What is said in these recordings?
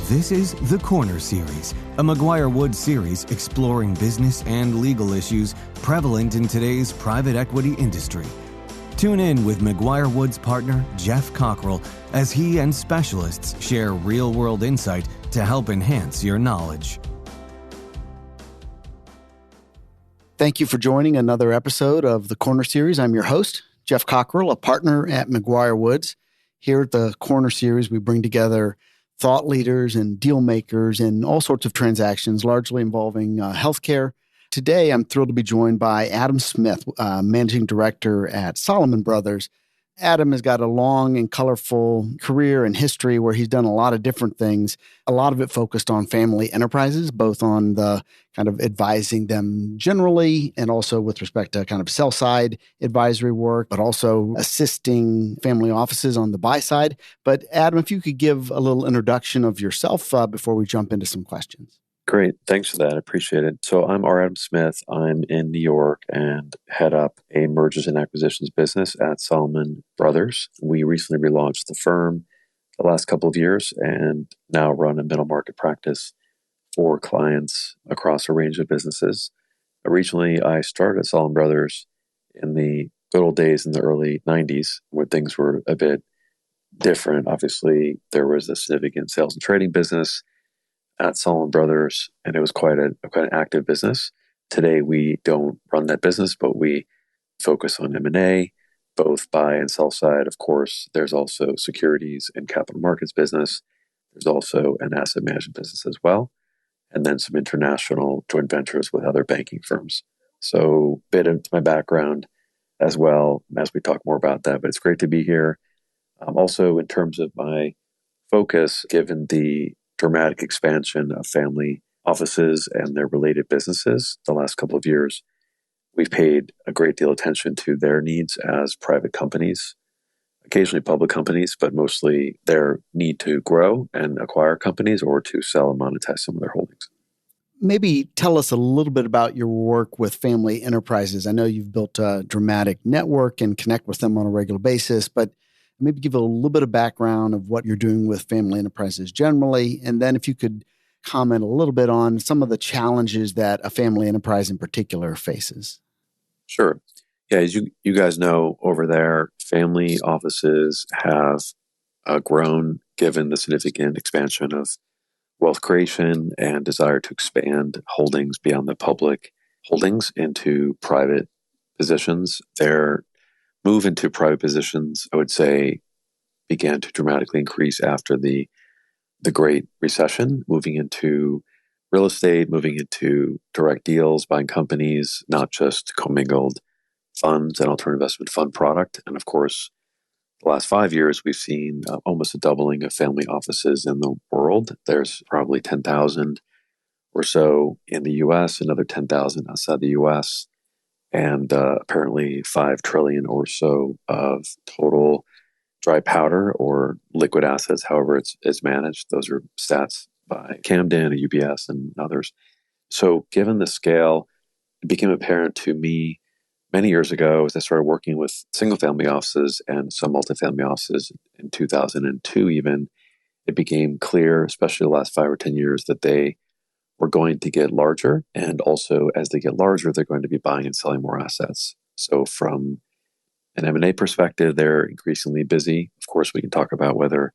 This is The Corner Series, a McGuireWoods series exploring business and legal issues prevalent in today's private equity industry. Tune in with McGuireWoods partner Geoff Cockrell as he and specialists share real-world insight to help enhance your knowledge. Thank you for joining another episode of The Corner Series. I'm your host, Geoff Cockrell, a partner at McGuireWoods. Here at The Corner Series, we bring together thought leaders and deal makers in all sorts of transactions, largely involving healthcare. Today, I'm thrilled to be joined by Adam Smith, Managing Director at Salomon Brothers. Adam has got a long and colorful career and history where he's done a lot of different things, a lot of it focused on family enterprises, both on the kind of advising them generally and also with respect to kind of sell-side advisory work, but also assisting family offices on the buy side. But Adam, if you could give a little introduction of yourself before we jump into some questions. Great. Thanks for that. I appreciate it. So I'm Adam Smith. I'm in New York and head up a mergers and acquisitions business at Salomon Brothers. We recently relaunched the firm the last couple of years and now run a middle market practice for clients across a range of businesses. Originally, I started at Salomon Brothers in the good old days in the early 90s where things were a bit different. Obviously, there was a significant sales and trading business at Salomon Brothers, and it was quite an active business. Today, we don't run that business, but we focus on M&A, both buy and sell side. Of course, there's also securities and capital markets business. There's also an asset management business as well, and then some international joint ventures with other banking firms. So a bit of my background as well as we talk more about that, but it's great to be here. Also, in terms of my focus, given the dramatic expansion of family offices and their related businesses the last couple of years, we've paid a great deal of attention to their needs as private companies, occasionally public companies, but mostly their need to grow and acquire companies or to sell and monetize some of their holdings. Maybe tell us a little bit about your work with family enterprises. I know you've built a dramatic network and connect with them on a regular basis, but maybe give a little bit of background of what you're doing with family enterprises generally. And then if you could comment a little bit on some of the challenges that a family enterprise in particular faces. Sure. Yeah, as you guys know, over there, family offices have grown given the significant expansion of wealth creation and desire to expand holdings beyond the public holdings into private positions. Their move into private positions, I would say, began to dramatically increase after the Great Recession, moving into real estate, moving into direct deals, buying companies, not just commingled funds and alternative investment fund product. And of course, the last 5 years, we've seen almost a doubling of family offices in the world. There's probably 10,000 or so in the U.S., another 10,000 outside the U.S., and apparently 5 trillion or so of total dry powder or liquid assets, however it's managed. Those are stats by Camden, UBS, and others. So given the scale, it became apparent to me many years ago as I started working with single-family offices and some multifamily offices in 2002 even, it became clear, especially the last 5 or 10 years, that they were going to get larger. And also, as they get larger, they're going to be buying and selling more assets. So from an M&A perspective, they're increasingly busy. Of course, we can talk about whether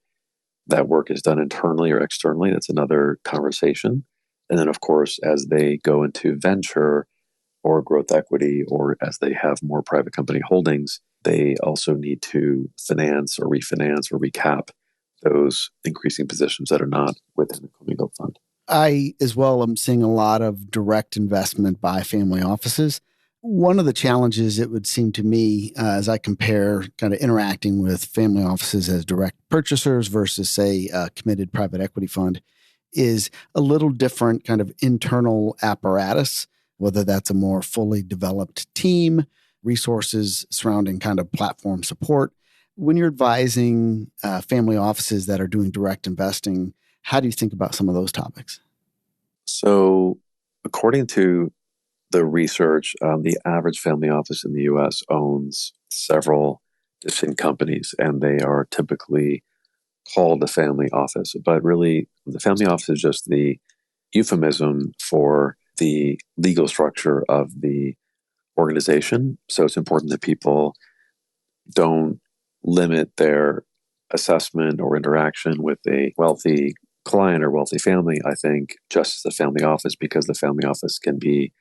that work is done internally or externally. That's another conversation. And then, of course, as they go into venture or growth equity, or as they have more private company holdings, they also need to finance or refinance or recap those increasing positions that are not within the commingled fund. I, as well, am seeing a lot of direct investment by family offices. One of the challenges, it would seem to me, as I compare kind of interacting with family offices as direct purchasers versus, say, a committed private equity fund, is a little different kind of internal apparatus, whether that's a more fully developed team, resources surrounding kind of platform support. When you're advising family offices that are doing direct investing, how do you think about some of those topics? So according to the research, the average family office in the U.S. owns several distinct companies, and they are typically called the family office, but really the family office is just the euphemism for the legal structure of the organization. So it's important that people don't limit their assessment or interaction with a wealthy client or wealthy family, I think, just the family office, because the family office can be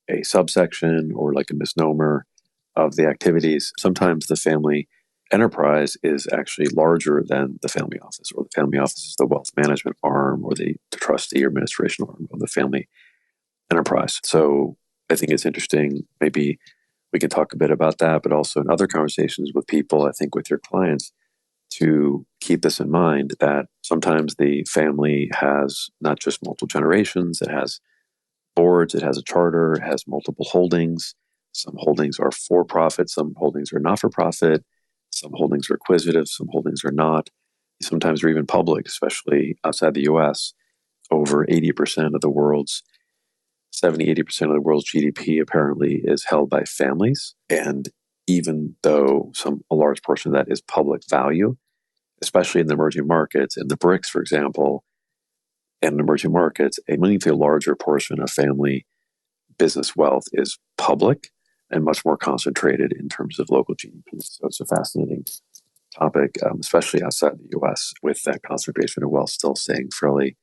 a subsection or like a misnomer of the activities. Sometimes the family enterprise is actually larger than the family office, or the family office is the wealth management arm or the trustee or administration arm of the family enterprise. So I think it's interesting. Maybe we can talk a bit about that, but also in other conversations with people, I think with your clients, to keep this in mind that sometimes the family has not just multiple generations, it has boards, it has a charter, it has multiple holdings. Some holdings are for profit, some holdings are not for profit, some holdings are acquisitive, some holdings are not. Sometimes they're even public, especially outside the US. Over 80% of the world's 80% of the world's GDP apparently is held by families. And even though a large portion of that is public value, especially in the emerging markets, in the BRICS, for example, and in emerging markets, a meaningfully larger portion of family business wealth is public and much more concentrated in terms of local GDP. So it's a fascinating topic, especially outside the US, with that concentration of wealth still staying fairly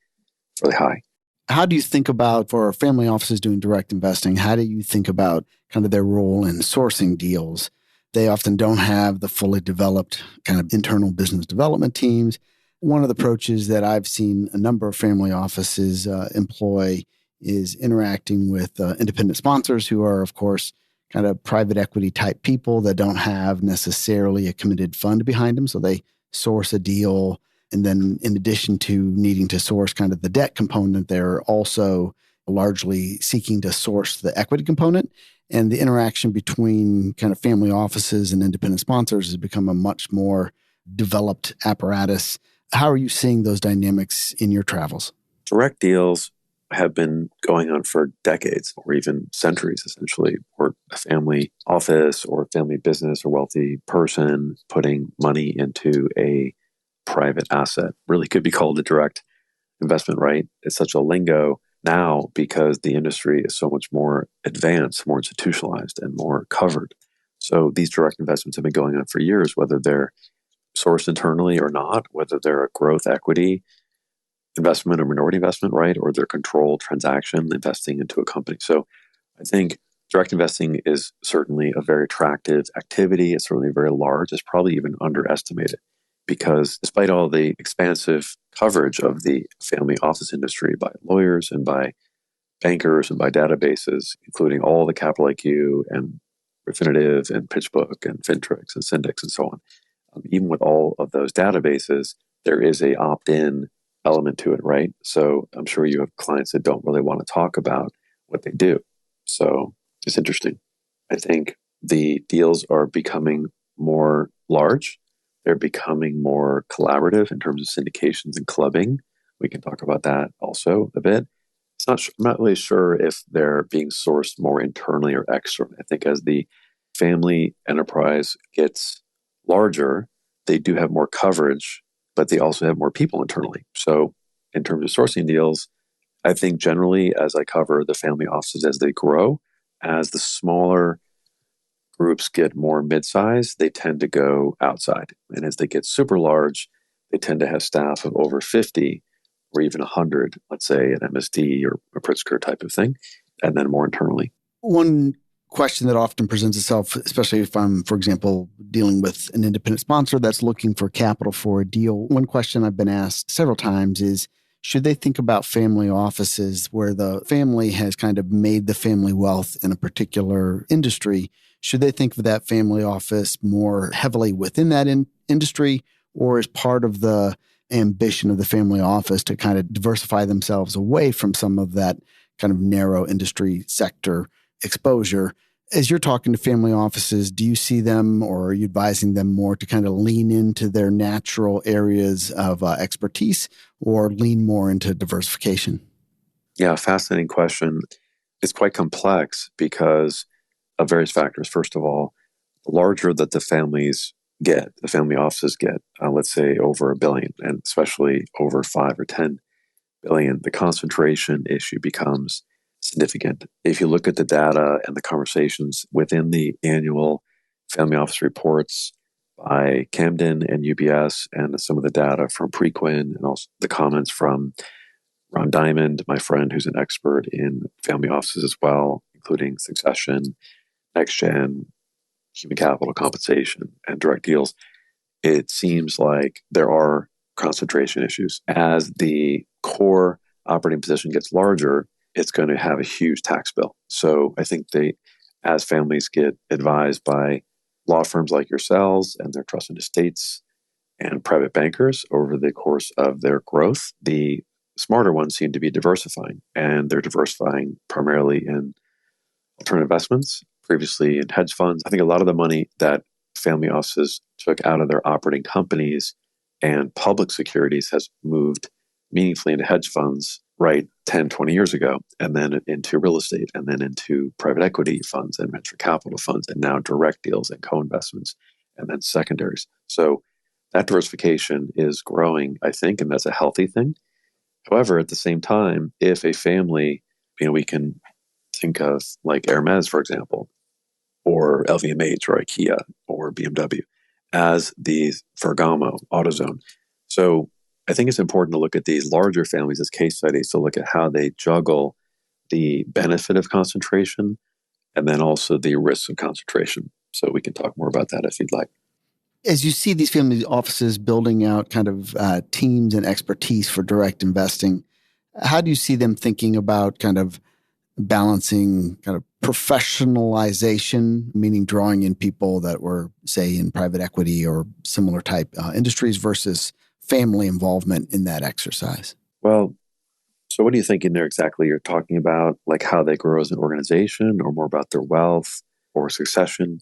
high. How do you think about, for family offices doing direct investing, how do you think about kind of their role in sourcing deals? They often don't have the fully developed kind of internal business development teams. One of the approaches that I've seen a number of family offices employ is interacting with independent sponsors who are, of course, kind of private equity type people that don't have necessarily a committed fund behind them. So they source a deal. And then in addition to needing to source kind of the debt component, they're also largely seeking to source the equity component. And the interaction between kind of family offices and independent sponsors has become a much more developed apparatus. How are you seeing those dynamics in your travels? Direct deals have been going on for decades or even centuries, essentially, or a family office or a family business or wealthy person putting money into a private asset. Really could be called a direct investment, right? It's such a lingo now because the industry is so much more advanced, more institutionalized, and more covered. So these direct investments have been going on for years, whether they're sourced internally or not, whether they're a growth equity investment or minority investment, right? Or they're controlled transaction investing into a company. So I think direct investing is certainly a very attractive activity. It's certainly very large. It's probably even underestimated because despite all the expansive coverage of the family office industry by lawyers and by bankers and by databases, including all the Capital IQ and Refinitiv and PitchBook and Fintrix and Syndics and so on, even with all of those databases, there is a opt-in element to it, right? So I'm sure you have clients that don't really want to talk about what they do. So it's interesting. I think the deals are becoming more large. They're becoming more collaborative in terms of syndications and clubbing. We can talk about that also a bit. I'm not really sure if they're being sourced more internally or externally. I think as the family enterprise gets larger, they do have more coverage, but they also have more people internally. So in terms of sourcing deals, I think generally as I cover the family offices as they grow, as the smaller groups get more mid-size, they tend to go outside. And as they get super large, they tend to have staff of over 50 or even 100, let's say an MSD or a Pritzker type of thing, and then more internally. One question that often presents itself, especially if I'm, for example, dealing with an independent sponsor that's looking for capital for a deal. One question I've been asked several times is, should they think about family offices where the family has kind of made the family wealth in a particular industry? Should they think of that family office more heavily within that industry, or as part of the ambition of the family office to kind of diversify themselves away from some of that kind of narrow industry sector exposure? As you're talking to family offices, do you see them or are you advising them more to kind of lean into their natural areas of expertise or lean more into diversification? Yeah, fascinating question. It's quite complex because of various factors. First of all, the larger that the families the family offices get, let's say, over $1 billion, and especially over 5 or 10 billion, the concentration issue becomes significant. If you look at the data and the conversations within the annual family office reports by Camden and UBS, and some of the data from Preqin, and also the comments from Ron Diamond, my friend who's an expert in family offices as well, including succession, next gen, human capital compensation, and direct deals, it seems like there are concentration issues. As the core operating position gets larger, it's going to have a huge tax bill. So I think as families get advised by law firms like yourselves and their trust and estates and private bankers over the course of their growth, the smarter ones seem to be diversifying, and they're diversifying primarily in alternative investments, previously in hedge funds. I think a lot of the money that family offices took out of their operating companies and public securities has moved meaningfully into hedge funds, right, 10, 20 years ago, and then into real estate, and then into private equity funds and venture capital funds, and now direct deals and co-investments, and then secondaries. So that diversification is growing, I think, and that's a healthy thing. However, at the same time, if a family, we can think of like Hermes, for example, or LVMH or IKEA or BMW as the Ferragamo, AutoZone. So I think it's important to look at these larger families as case studies to look at how they juggle the benefit of concentration and then also the risks of concentration. So we can talk more about that if you'd like. As you see these family offices building out kind of teams and expertise for direct investing, how do you see them thinking about kind of balancing kind of professionalization, meaning drawing in people that were, say, in private equity or similar type industries versus family involvement in that exercise? Well, so what are you thinking there exactly? You're talking about like how they grow as an organization, or more about their wealth or succession?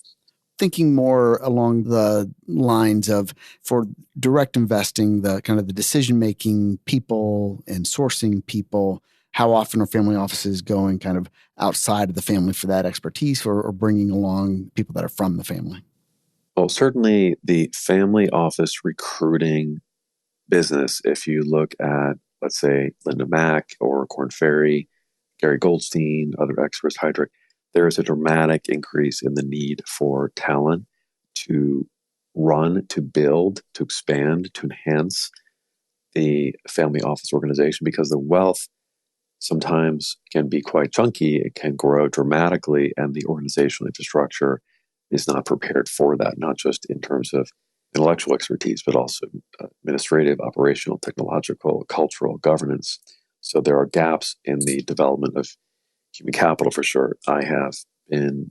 Thinking more along the lines of, for direct investing, the kind of the decision-making people and sourcing people, how often are family offices going kind of outside of the family for that expertise, or bringing along people that are from the family? Well, certainly the family office recruiting business, if you look at, let's say, Linda Mack or Korn Ferry, Gary Goldstein, other experts, Heidrich, there is a dramatic increase in the need for talent to run, to build, to expand, to enhance the family office organization, because the wealth sometimes can be quite chunky. It can grow dramatically, and the organizational infrastructure is not prepared for that, not just in terms of intellectual expertise, but also administrative, operational, technological, cultural, governance. So there are gaps in the development of human capital for sure. I have been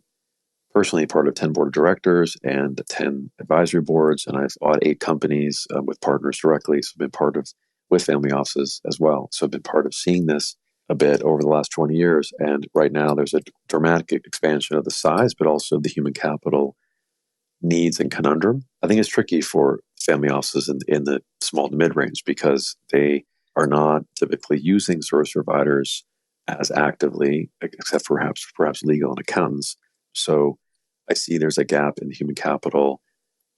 personally part of 10 board of directors and 10 advisory boards, and I've audited 8 companies with partners directly. So I've been part of, with family offices as well. So I've been part of seeing this a bit over the last 20 years. And right now there's a dramatic expansion of the size, but also the human capital needs and conundrum. I think it's tricky for family offices in the small to mid-range, because they are not typically using service providers as actively, except for perhaps legal and accountants. So I see there's a gap in the human capital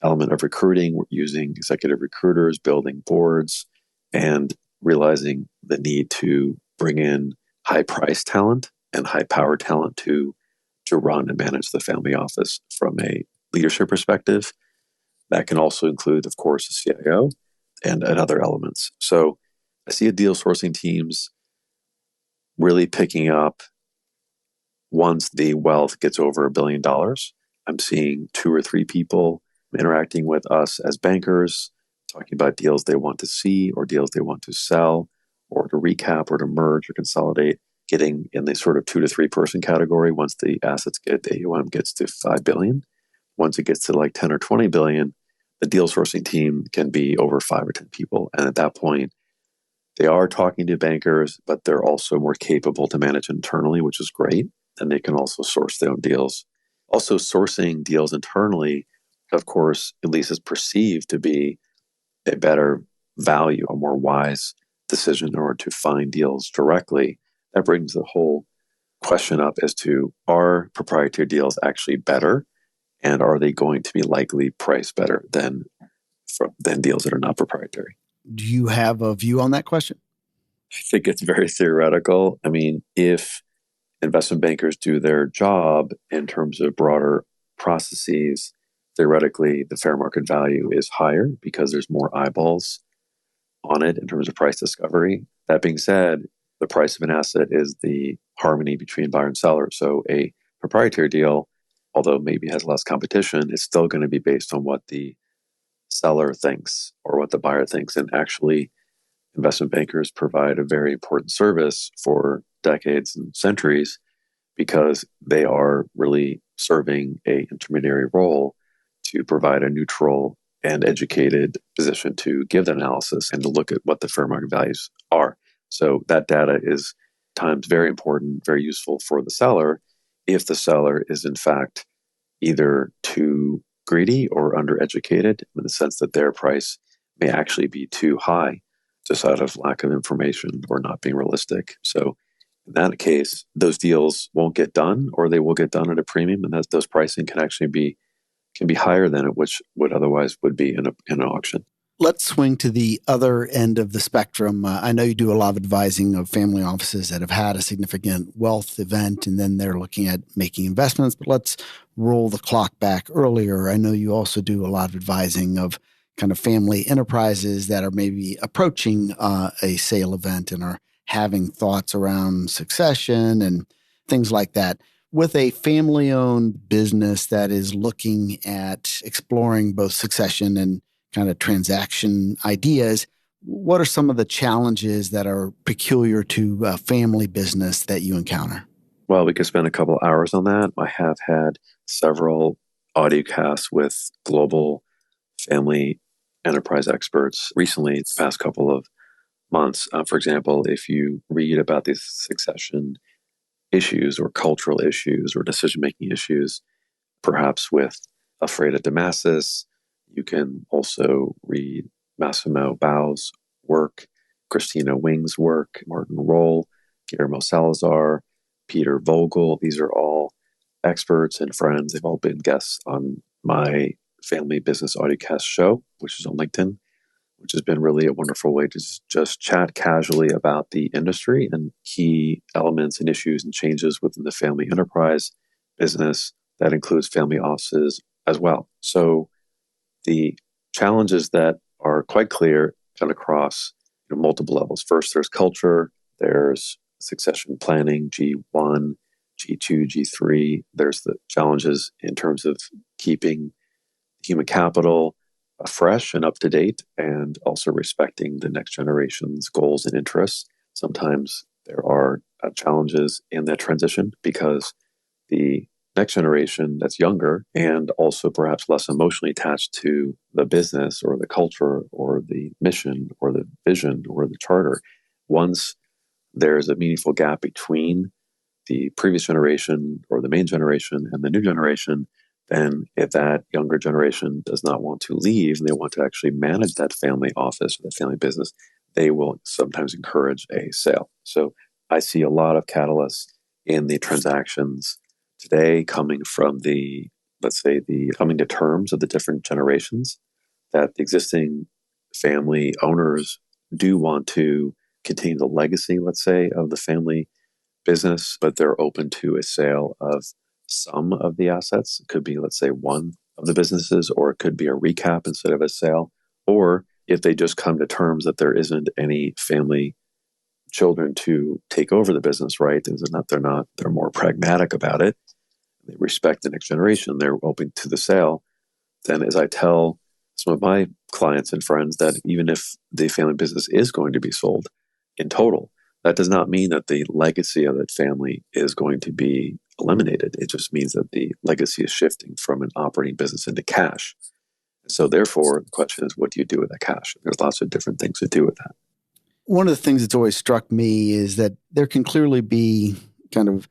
element of recruiting. We're using executive recruiters, building boards, and realizing the need to bring in high-priced talent and high-powered talent to run and manage the family office from a leadership perspective. That can also include, of course, the CIO and other elements. So I see deal sourcing teams really picking up once the wealth gets over $1 billion. I'm seeing 2 or 3 people interacting with us as bankers, talking about deals they want to see or deals they want to sell or to recap or to merge or consolidate, getting in the sort of 2 to 3 person category once the assets the AUM gets to $5 billion. Once it gets to like 10 or 20 billion, the deal sourcing team can be over 5 or 10 people. And at that point, they are talking to bankers, but they're also more capable to manage internally, which is great. And they can also source their own deals. Also, sourcing deals internally, of course, at least is perceived to be a better value, a more wise decision in order to find deals directly. That brings the whole question up as to, are proprietary deals actually better And are they going to be likely priced better than deals that are not proprietary? Do you have a view on that question? I think it's very theoretical. I mean, if investment bankers do their job in terms of broader processes, theoretically, the fair market value is higher because there's more eyeballs on it in terms of price discovery. That being said, the price of an asset is the harmony between buyer and seller. So a proprietary deal, although maybe has less competition, is still going to be based on what the seller thinks or what the buyer thinks. And actually, investment bankers provide a very important service for decades and centuries because they are really serving an intermediary role to provide a neutral and educated position to give that analysis and to look at what the fair market values are. So that data is times very important, very useful for the seller if the seller is in fact either too greedy or undereducated in the sense that their price may actually be too high just out of lack of information or not being realistic. So in that case, those deals won't get done or they will get done at a premium, and those pricing can actually be higher than it which would otherwise would be in an auction. Let's swing to the other end of the spectrum. I know you do a lot of advising of family offices that have had a significant wealth event, and then they're looking at making investments. But let's roll the clock back earlier. I know you also do a lot of advising of kind of family enterprises that are maybe approaching a sale event and are having thoughts around succession and things like that. With a family-owned business that is looking at exploring both succession and kind of transaction ideas, what are some of the challenges that are peculiar to a family business that you encounter? Well, we could spend a couple hours on that. I have had several audiocasts with global family enterprise experts recently, the past couple of months. For example, if you read about these succession issues or cultural issues or decision-making issues, perhaps with Alfreda de Massis, you can also read Massimo Bau's work, Christina Wing's work, Martin Roll, Guillermo Salazar, Peter Vogel. These are all experts and friends. They've all been guests on my Family Business Audiocast show, which is on LinkedIn, which has been really a wonderful way to just chat casually about the industry and key elements and issues and changes within the family enterprise business. That includes family offices as well. So the challenges that are quite clear cut across multiple levels. First, there's culture, there's succession planning, G1, G2, G3. There's the challenges in terms of keeping human capital fresh and up to date, and also respecting the next generation's goals and interests. Sometimes there are challenges in that transition because the next generation that's younger and also perhaps less emotionally attached to the business or the culture or the mission or the vision or the charter, once there's a meaningful gap between the previous generation or the main generation and the new generation, then if that younger generation does not want to leave and they want to actually manage that family office or the family business, they will sometimes encourage a sale. So I see a lot of catalysts in the transactions today coming from the coming to terms of the different generations, that the existing family owners do want to continue the legacy, let's say, of the family business, but they're open to a sale of some of the assets. It could be, let's say, one of the businesses, or it could be a recap instead of a sale. Or if they just come to terms that there isn't any family children to take over the business, right? They're more pragmatic about it. They respect the next generation. They're open to the sale. Then, as I tell some of my clients and friends, that even if the family business is going to be sold in total, that does not mean that the legacy of that family is going to be eliminated. It just means that the legacy is shifting from an operating business into cash. So therefore, the question is, what do you do with that cash? There's lots of different things to do with that. One of the things that's always struck me is that there can clearly be kind of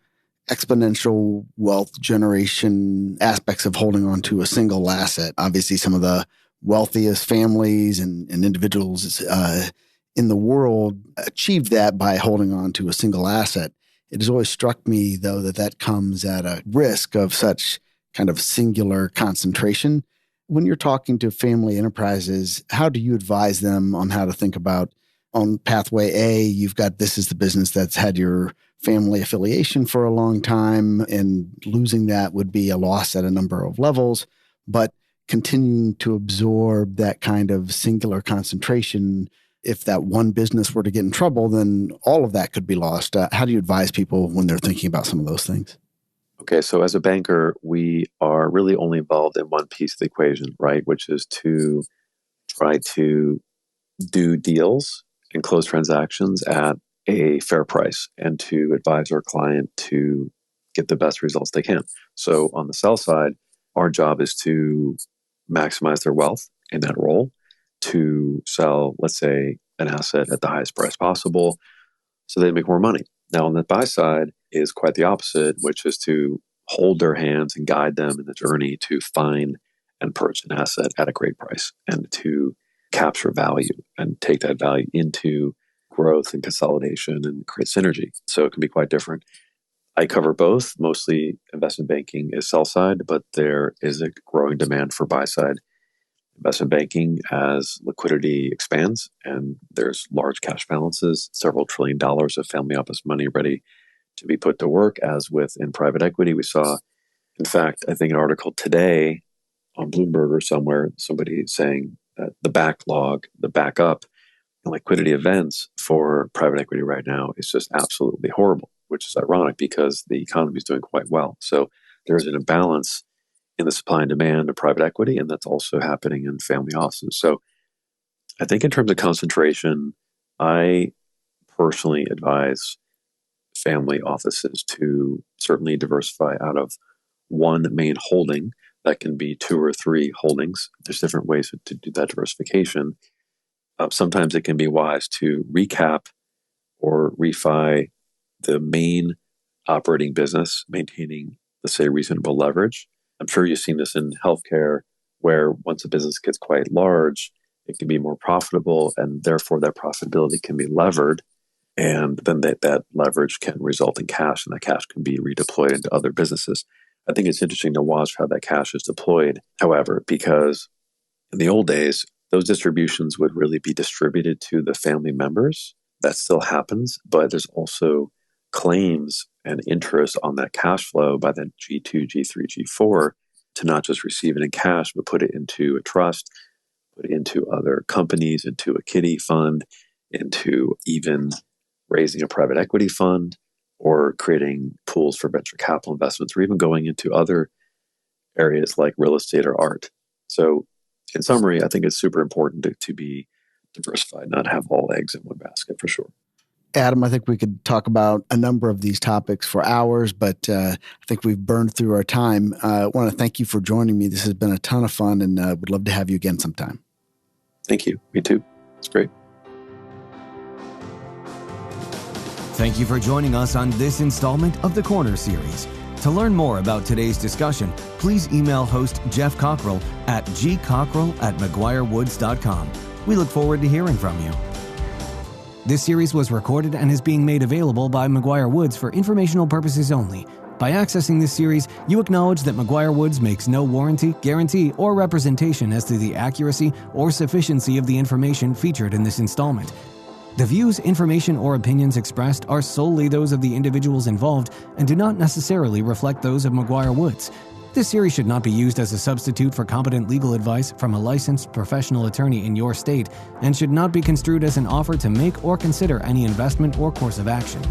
exponential wealth generation aspects of holding on to a single asset. Obviously, some of the wealthiest families and individuals in the world achieve that by holding on to a single asset. It has always struck me, though, that comes at a risk of such kind of singular concentration. When you're talking to family enterprises, how do you advise them on how to think about on pathway A, you've got this is the business that's had your family affiliation for a long time, and losing that would be a loss at a number of levels, but continuing to absorb that kind of singular concentration, if that one business were to get in trouble, then all of that could be lost. How do you advise people when they're thinking about some of those things? Okay, so as a banker, we are really only involved in one piece of the equation, right? Which is to try to do deals and close transactions at a fair price and to advise our client to get the best results they can. So on the sell side, our job is to maximize their wealth in that role, to sell, let's say, an asset at the highest price possible so they make more money. Now, on the buy side is quite the opposite, which is to hold their hands and guide them in the journey to find and purchase an asset at a great price and to capture value and take that value into growth and consolidation and create synergy. So it can be quite different. I cover both. Mostly investment banking is sell side, but there is a growing demand for buy side investment banking as liquidity expands and there's large cash balances, several $1 trillion of family office money ready to be put to work. As with in private equity, we saw, in fact, I think an article today on Bloomberg or somewhere, somebody saying that the backlog, the backup, and liquidity events for private equity right now is just absolutely horrible, which is ironic because the economy is doing quite well. So there's an imbalance in the supply and demand of private equity, and that's also happening in family offices. So I think in terms of concentration, I personally advise family offices to certainly diversify out of one main holding. That can be 2 or 3 holdings. There's different ways to do that diversification. Sometimes it can be wise to recap or refi the main operating business, maintaining, let's say, reasonable leverage. I'm sure you've seen this in healthcare, where once a business gets quite large, it can be more profitable, and therefore that profitability can be levered. And then that leverage can result in cash, and that cash can be redeployed into other businesses. I think it's interesting to watch how that cash is deployed, however, because in the old days, those distributions would really be distributed to the family members. That still happens, but there's also claims and interest on that cash flow by the G2, G3, G4 to not just receive it in cash, but put it into a trust, put it into other companies, into a kiddie fund, into even raising a private equity fund or creating pools for venture capital investments, or even going into other areas like real estate or art. So in summary, I think it's super important to be diversified, not have all eggs in one basket for sure. Adam, I think we could talk about a number of these topics for hours, but I think we've burned through our time. I want to thank you for joining me. This has been a ton of fun, and would love to have you again sometime. Thank you. Me too. It's great. Thank you for joining us on this installment of the Corner Series. To learn more about today's discussion, please email host Geoff Cockrell at gcockrell@McGuireWoods.com. We look forward to hearing from you. This series was recorded and is being made available by McGuireWoods for informational purposes only. By accessing this series, you acknowledge that McGuireWoods makes no warranty, guarantee, or representation as to the accuracy or sufficiency of the information featured in this installment. The views, information, or opinions expressed are solely those of the individuals involved and do not necessarily reflect those of McGuireWoods. This series should not be used as a substitute for competent legal advice from a licensed professional attorney in your state and should not be construed as an offer to make or consider any investment or course of action.